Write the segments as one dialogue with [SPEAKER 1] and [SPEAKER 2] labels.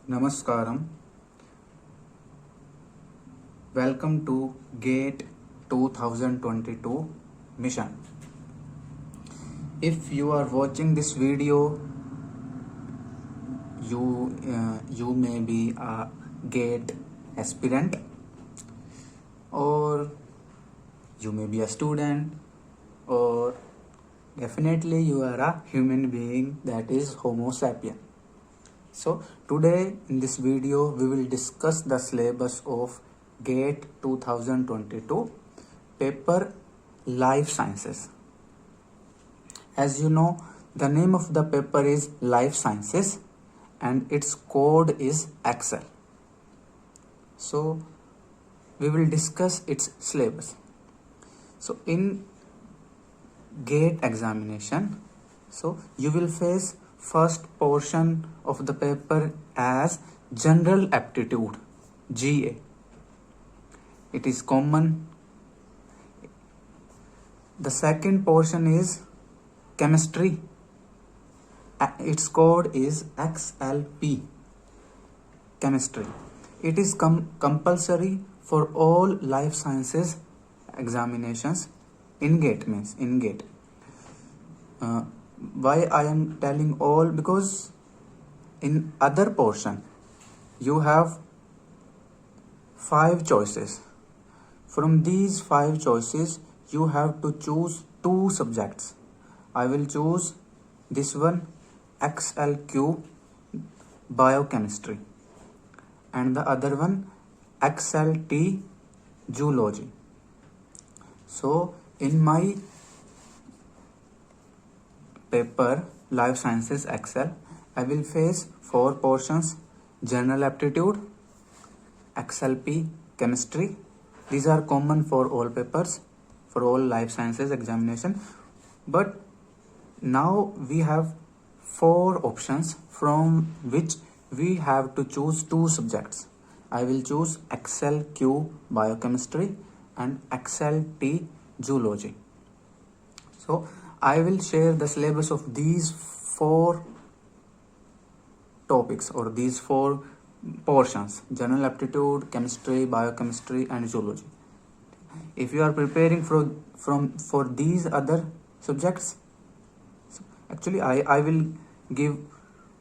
[SPEAKER 1] Namaskaram. Welcome to GATE 2022 mission. If you are watching this video, you may be a GATE aspirant, or you may be a student, or definitely you are a human being, that is Homo sapien. So today in this video we will discuss the syllabus of GATE 2022 paper Life Sciences. As you know, the name of the paper is Life Sciences and its code is Excel. So we will discuss its syllabus. So in GATE examination, so you will face first portion of the paper as General Aptitude, GA. It is common. The second portion is Chemistry. Its code is XLP, Chemistry. It is compulsory for all life sciences examinations in GATE, means in GATE. Why I am telling all? Because in other portion you have 5 choices. From these 5 choices you have to choose 2 subjects. I will choose this one, XLQ, Biochemistry, and the other one, XLT, Zoology. So in my paper Life Sciences Excel, I will face 4 portions: General Aptitude, XLP, Chemistry. These are common for all papers, for all life sciences examination. But now we have 4 options from which we have to choose 2 subjects. I will choose XLQ, Biochemistry, and XLT, Zoology. So I will share the syllabus of these 4 topics or these 4 portions: General Aptitude, Chemistry, Biochemistry, and Zoology. If you are preparing for these other subjects, actually I will give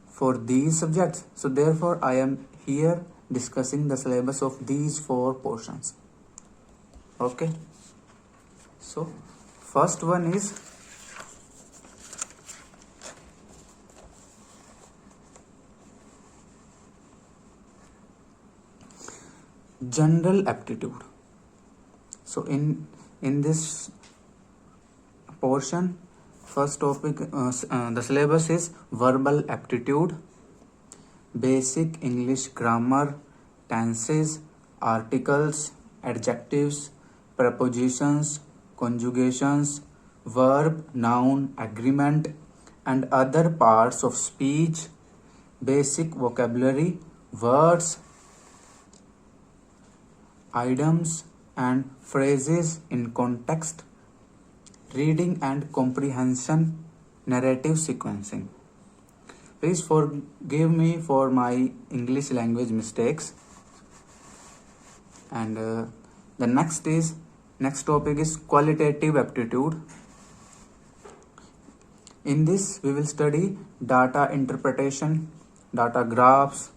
[SPEAKER 1] for these subjects. So therefore I am here discussing the syllabus of these 4 portions. Okay. So first one is General Aptitude. So in this portion, first topic, the syllabus is Verbal Aptitude, Basic English Grammar, Tenses, Articles, Adjectives, Prepositions, Conjugations, Verb, Noun, Agreement, and other parts of speech, Basic Vocabulary, Words, Idioms and phrases in context, Reading and comprehension, Narrative sequencing. Please forgive me for my English language mistakes. And the next topic is Qualitative Aptitude. In this we will study data interpretation, data graphs,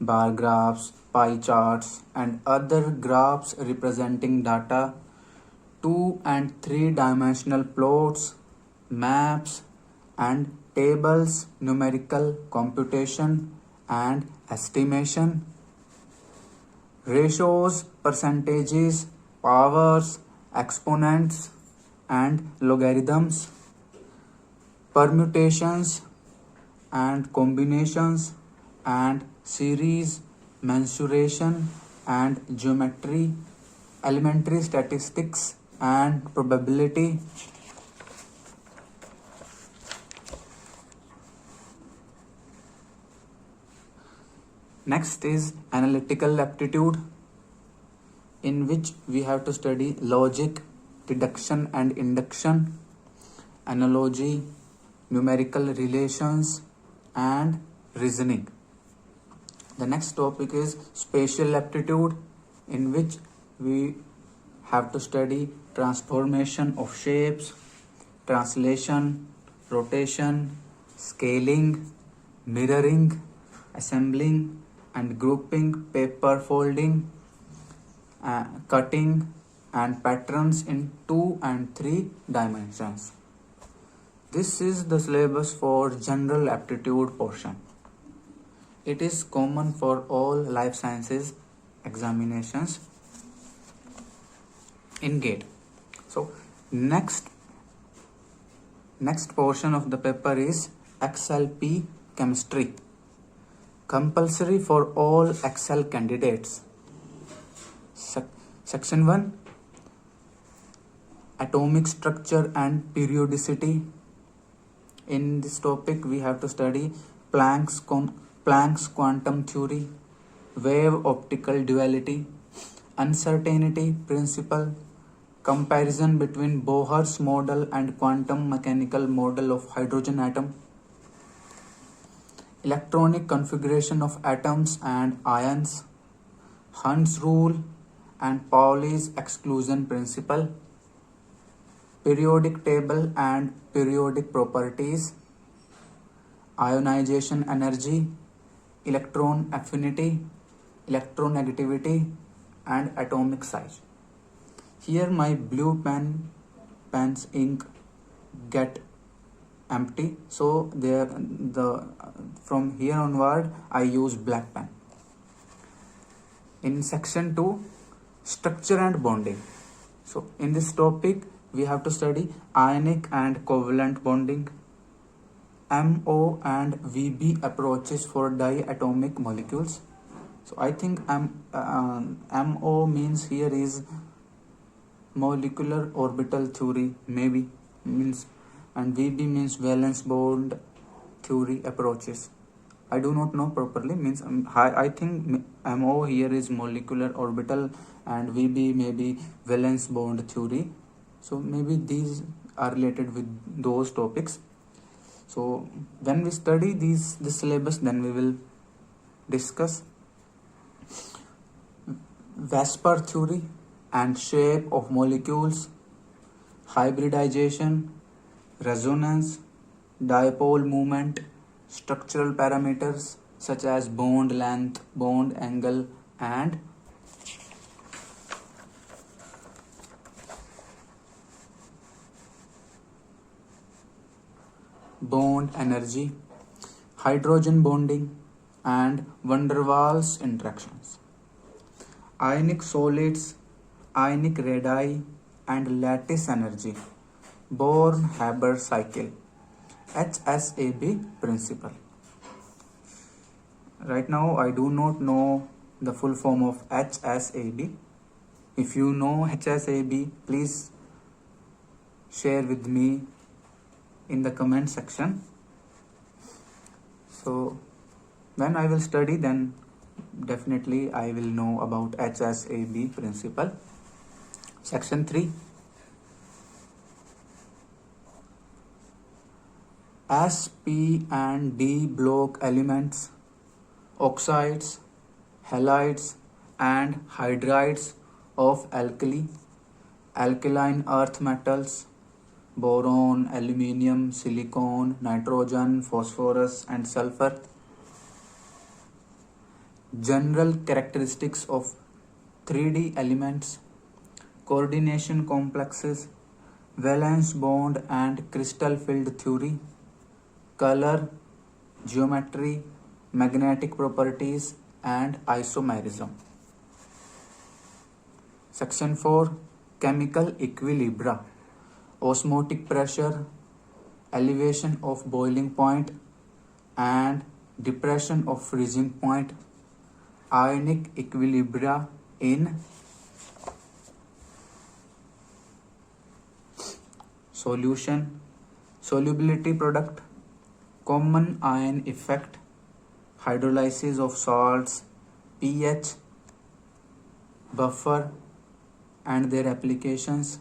[SPEAKER 1] bar graphs, pie charts, and other graphs representing data, 2 and 3 dimensional plots, maps, and tables, numerical computation and estimation, ratios, percentages, powers, exponents, and logarithms, permutations and combinations, and series, mensuration and geometry, elementary statistics and probability. Next is Analytical Aptitude, in which we have to study logic, deduction and induction, analogy, numerical relations, and reasoning. The next topic is spatial aptitude, in which we have to study transformation of shapes, translation, rotation, scaling, mirroring, assembling and grouping, paper folding, cutting and patterns in 2 and 3 dimensions. This is the syllabus for general aptitude portion. It is common for all life sciences examinations in GATE. So next portion of the paper is XLP chemistry, compulsory for all Excel candidates. Section 1, atomic structure and periodicity. In this topic we have to study Planck's quantum theory, wave optical duality, uncertainty principle, comparison between Bohr's model and quantum mechanical model of hydrogen atom, electronic configuration of atoms and ions, Hund's rule and Pauli's exclusion principle, periodic table and periodic properties, ionization energy, electron affinity, electronegativity and atomic size. Here my blue pen's ink get empty, so from here onward I use black pen. In section 2, structure and bonding. So in this topic we have to study ionic and covalent bonding, MO and VB approaches for diatomic molecules. So I think MO means here is molecular orbital theory, maybe means, and VB means valence bond theory approaches. I do not know properly, means I think MO here is molecular orbital and VB maybe valence bond theory. So maybe these are related with those topics. So when we study this syllabus, then we will discuss VSEPR theory and shape of molecules, hybridization, resonance, dipole moment, structural parameters such as bond length, bond angle and bond energy, hydrogen bonding and van der Waals interactions, ionic solids, ionic radii and lattice energy, Born-Haber cycle, HSAB principle. Right now I do not know the full form of HSAB. If you know HSAB, please share with me in the comment section. So when I will study, then definitely I will know about HSAB principle. Section 3, S, P and D block elements, oxides, halides and hydrides of alkaline earth metals, boron, aluminium, silicon, nitrogen, phosphorus and sulfur. General characteristics of 3D elements, coordination complexes, valence bond and crystal field theory, color, geometry, magnetic properties and isomerism. Section 4, chemical equilibria, osmotic pressure, elevation of boiling point and depression of freezing point, ionic equilibria in solution, solubility product, common ion effect, hydrolysis of salts, pH, buffer and their applications.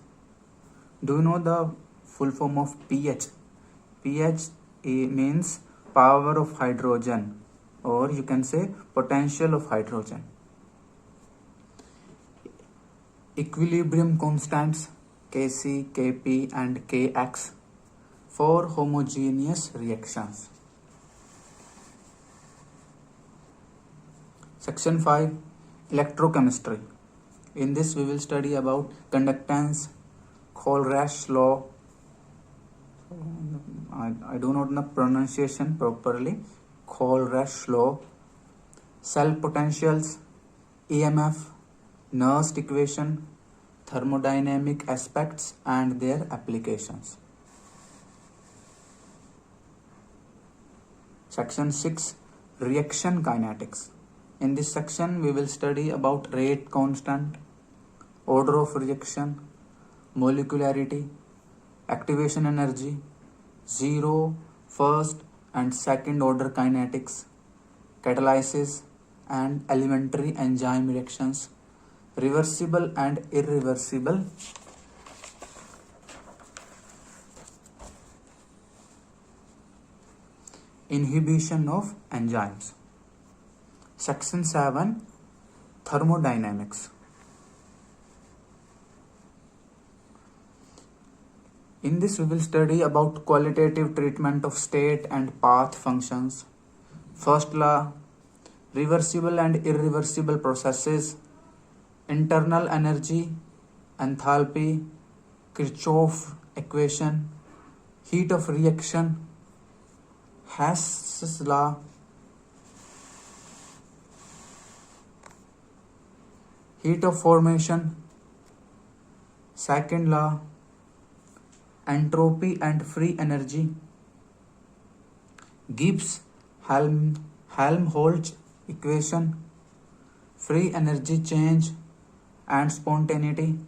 [SPEAKER 1] Do you know the full form of pH? pH means power of hydrogen. or you can say potential of hydrogen. Equilibrium constants Kc, Kp and Kx for homogeneous reactions. Section 5, electrochemistry. In this we will study about conductance, Kohlrausch law. I do not know pronunciation properly. Kohlrausch law, cell potentials, EMF, Nernst equation, thermodynamic aspects and their applications. Section 6, reaction kinetics. In this section we will study about rate constant, order of reaction, molecularity, activation energy, zero, first and second order kinetics, catalysis and elementary enzyme reactions, reversible and irreversible, inhibition of enzymes. Section 7, thermodynamics. In this we will study about qualitative treatment of state and path functions, first law, reversible and irreversible processes, internal energy, enthalpy, Kirchhoff equation, heat of reaction, Hess's law, heat of formation, second law, entropy and free energy, Gibbs Helmholtz equation, free energy change and spontaneity,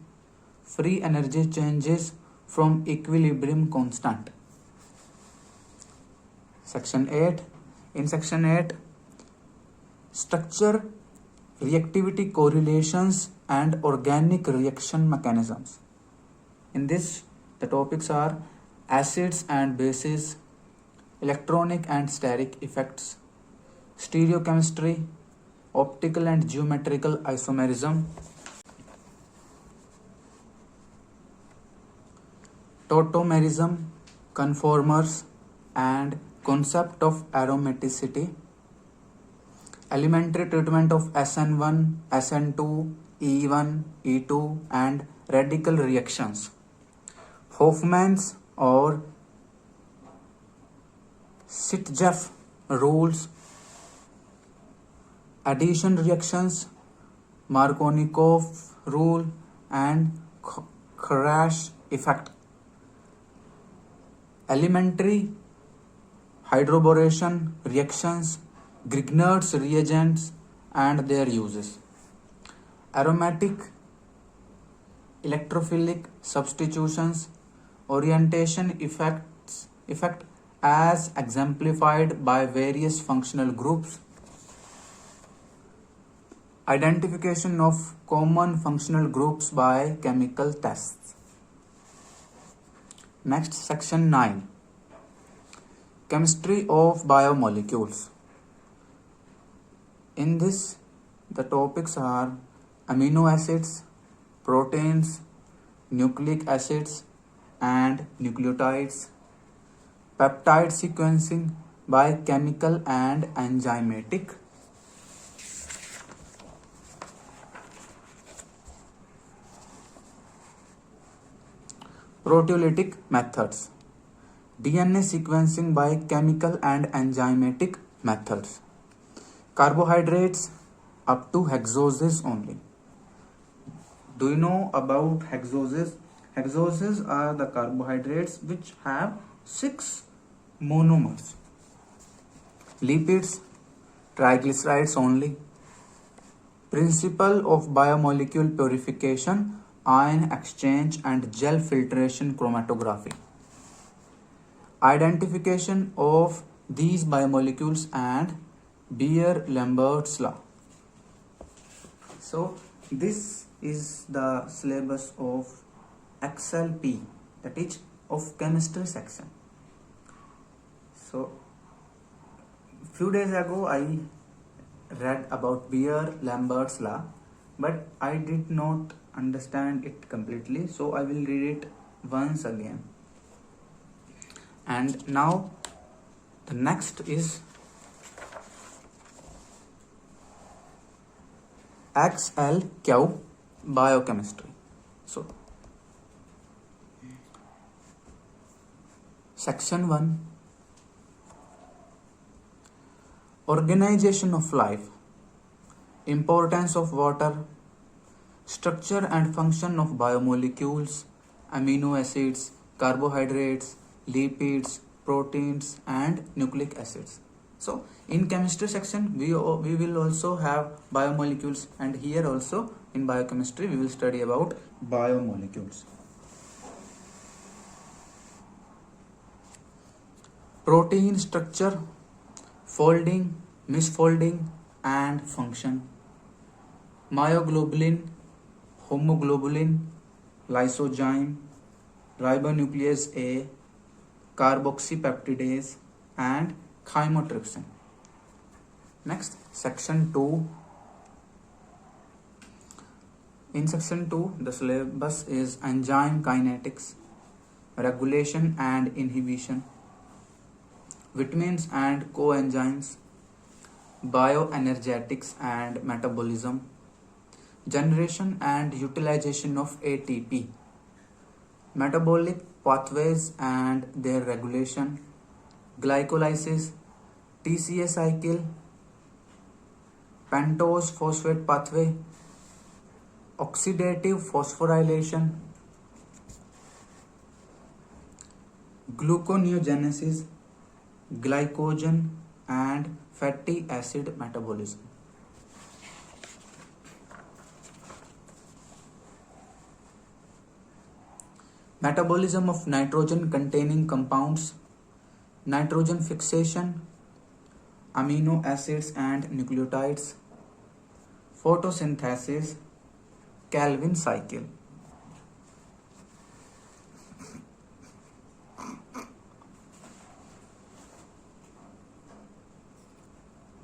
[SPEAKER 1] free energy changes from equilibrium constant. Section 8. In section 8, structure, reactivity correlations and organic reaction mechanisms. In this the topics are acids and bases, electronic and steric effects, stereochemistry, optical and geometrical isomerism, tautomerism, conformers and concept of aromaticity, elementary treatment of SN1, SN2, E1, E2 and radical reactions, Hofmann's or Sitjeff rules, addition reactions, Markovnikov rule and Kharash effect, elementary hydroboration reactions, Grignard's reagents and their uses, aromatic electrophilic substitutions, orientation effect as exemplified by various functional groups, identification of common functional groups by chemical tests. Next, section 9, chemistry of biomolecules. In this the topics are amino acids, proteins, nucleic acids and nucleotides, peptide sequencing by chemical and enzymatic, proteolytic methods, DNA sequencing by chemical and enzymatic methods, carbohydrates up to hexoses only. Do you know about hexoses? Hexoses are the carbohydrates which have 6 monomers. Lipids, triglycerides only. Principle of biomolecule purification, ion exchange and gel filtration chromatography. Identification of these biomolecules and Beer-Lambert's law. So this is the syllabus of XLP, that is of chemistry section. So Few days ago I read about Beer-Lambert's law, but I did not understand it completely, so I will read it once again. And now the next is XLQ biochemistry. So section 1, organization of life, importance of water, structure and function of biomolecules, amino acids, carbohydrates, lipids, proteins and nucleic acids. So in chemistry section we will also have biomolecules, and here also in biochemistry we will study about biomolecules. Protein structure, folding, misfolding and function. Myoglobulin, homoglobulin, lysozyme, ribonuclease A, carboxypeptidase and chymotrypsin. Next, section 2. In section 2, the syllabus is enzyme kinetics, regulation and inhibition, vitamins and coenzymes, bioenergetics and metabolism, generation and utilization of ATP, metabolic pathways and their regulation, glycolysis, TCA cycle, pentose phosphate pathway, oxidative phosphorylation, gluconeogenesis, glycogen and fatty acid metabolism. Metabolism of nitrogen containing compounds, nitrogen fixation, amino acids and nucleotides, photosynthesis, Calvin cycle.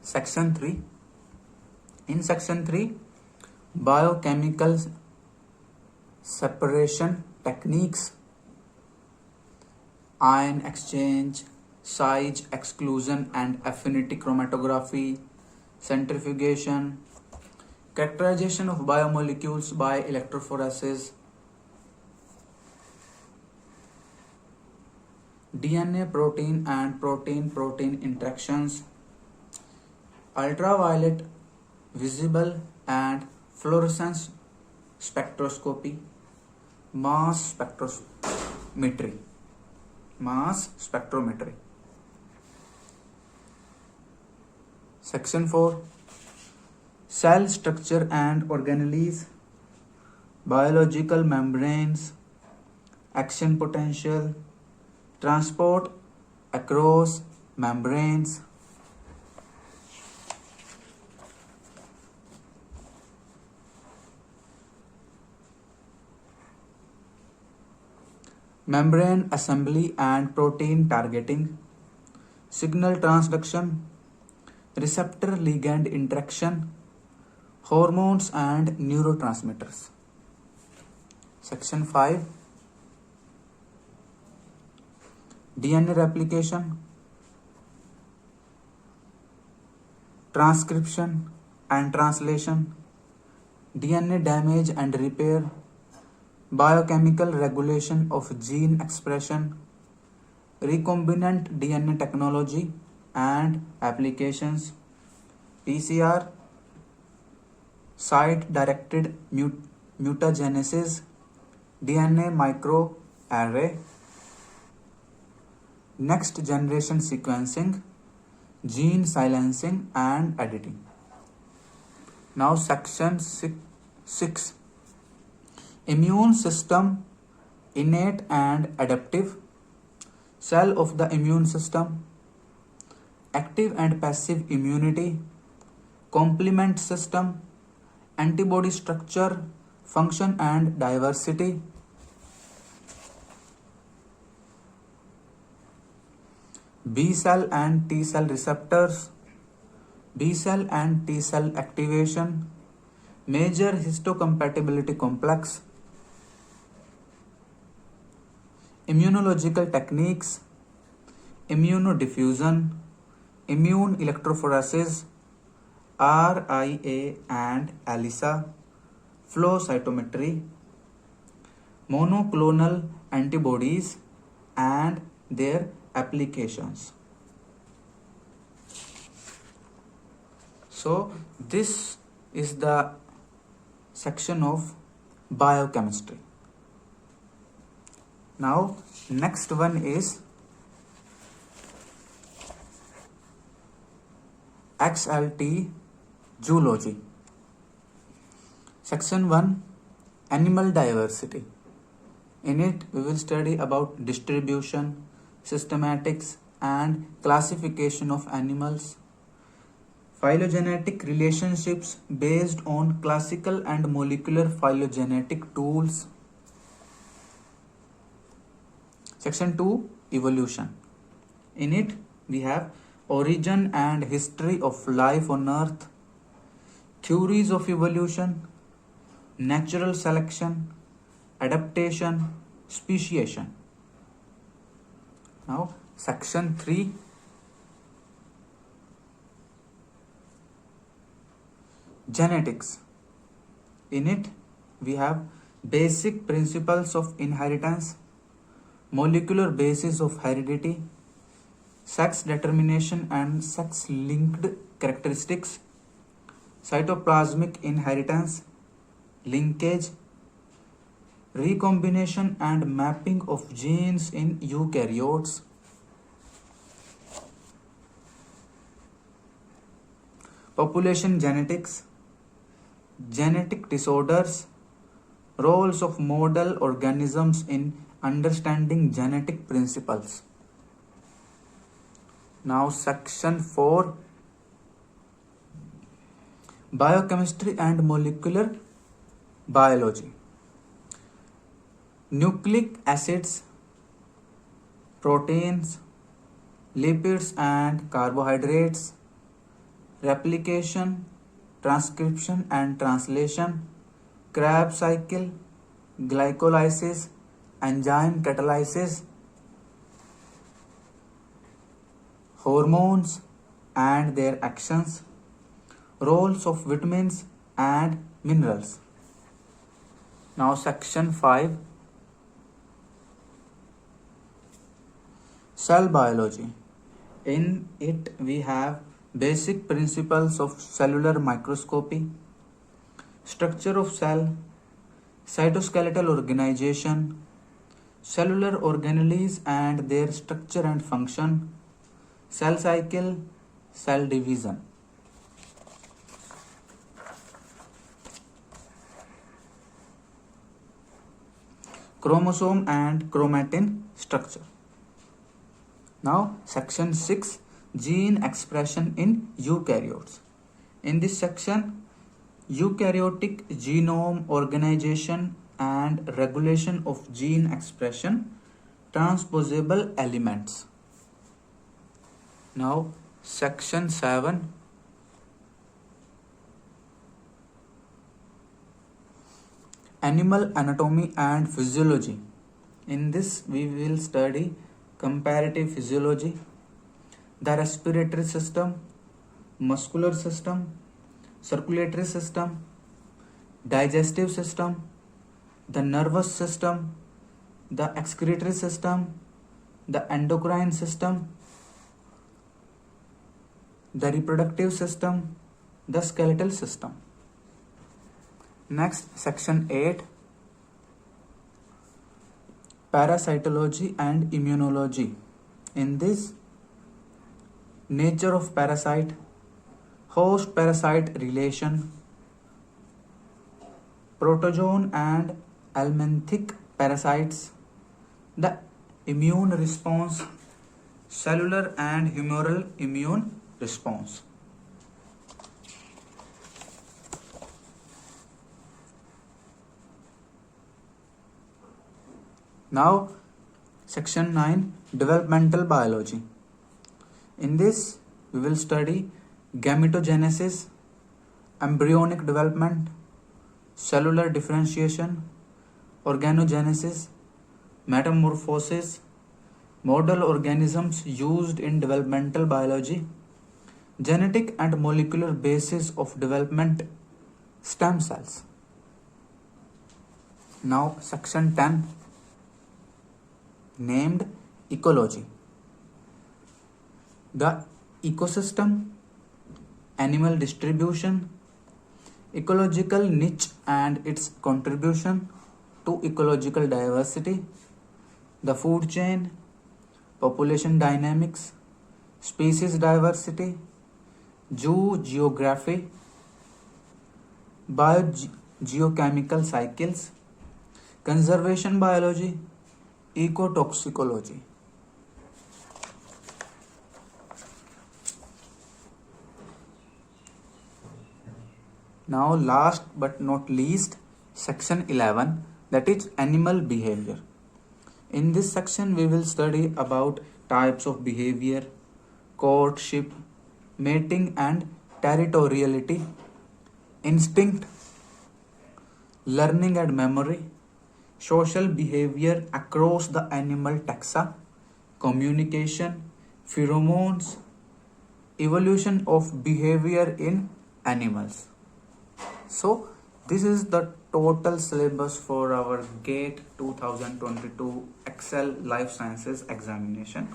[SPEAKER 1] Section 3. In section 3, biochemical separation techniques, ion exchange, size exclusion and affinity chromatography, centrifugation, characterization of biomolecules by electrophoresis, DNA protein and protein-protein interactions, ultraviolet, visible and fluorescence spectroscopy, mass spectrometry. Section 4, cell structure and organelles, biological membranes, action potential, transport across membranes, membrane assembly and protein targeting, signal transduction, receptor ligand interaction, hormones and neurotransmitters. Section 5, DNA replication, transcription and translation, DNA damage and repair, biochemical regulation of gene expression, recombinant DNA technology and applications, PCR, site-directed mutagenesis, DNA microarray, next generation sequencing, gene silencing and editing. Now section 6. Immune system, innate and adaptive, cell of the immune system, active and passive immunity, complement system, antibody structure, function and diversity, B cell and T cell receptors, B cell and T cell activation, major histocompatibility complex, immunological techniques, immunodiffusion, immune electrophoresis, RIA and ELISA, flow cytometry, monoclonal antibodies and their applications. So this is the section of biochemistry. Now next one is XLT zoology. Section 1, animal diversity. In it we will study about distribution, systematics and classification of animals, phylogenetic relationships based on classical and molecular phylogenetic tools. Section 2, evolution. In it we have origin and history of life on earth, theories of evolution, natural selection, adaptation, speciation. Now section 3, genetics. In it we have basic principles of inheritance, molecular basis of heredity, sex determination and sex linked characteristics, cytoplasmic inheritance, linkage, recombination and mapping of genes in eukaryotes, population genetics, genetic disorders, roles of model organisms in understanding genetic principles. Now section 4, biochemistry and molecular biology. Nucleic acids, proteins, lipids and carbohydrates, replication, transcription and translation, Krebs cycle, glycolysis, enzyme catalysis, hormones and their actions, roles of vitamins and minerals. Now section 5, cell biology. In it we have basic principles of cellular microscopy, structure of cell, cytoskeletal organization, cellular organelles and their structure and function, cell cycle, cell division. Chromosome and chromatin structure. Now section 6, gene expression in eukaryotes. In this section, eukaryotic genome organization and regulation of gene expression, transposable elements. Now section 7, animal anatomy and physiology. In this we will study comparative physiology, the respiratory system, muscular system, circulatory system, digestive system, the nervous system, the excretory system, the endocrine system, the reproductive system, the skeletal system. Next, section 8, parasitology and immunology. In this, nature of parasite, host parasite relation, protozoan and helminthic parasites, the immune response, cellular and humoral immune response. Now section 9, developmental biology. In this we will study gametogenesis, embryonic development, cellular differentiation, organogenesis, metamorphosis, model organisms used in developmental biology, genetic and molecular basis of development, stem cells. Now section 10 named ecology. The ecosystem, animal distribution, ecological niche and its contribution to ecological diversity, the food chain, population dynamics, species diversity, geography, biogeochemical cycles, conservation biology, ecotoxicology. Now last but not least, section 11, that is animal behavior. In this section we will study about types of behavior, courtship, mating and territoriality, instinct, learning and memory, social behavior across the animal taxa, communication, pheromones, evolution of behavior in animals. So this is the total syllabus for our GATE 2022 Excel Life Sciences examination.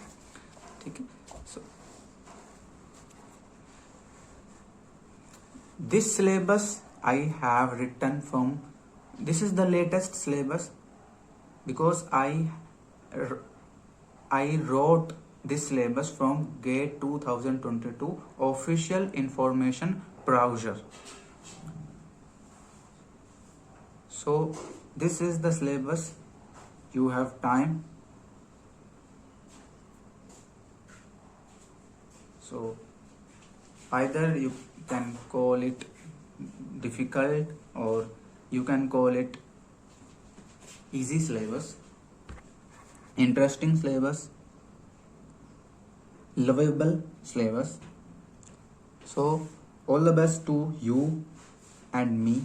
[SPEAKER 1] Okay. So this syllabus I have written from, this is the latest syllabus because I wrote this syllabus from GATE 2022 official information browser. So this is the syllabus. You have time. So either you can call it difficult or you can call it easy syllabus, interesting syllabus, lovable syllabus. So all the best to you and me.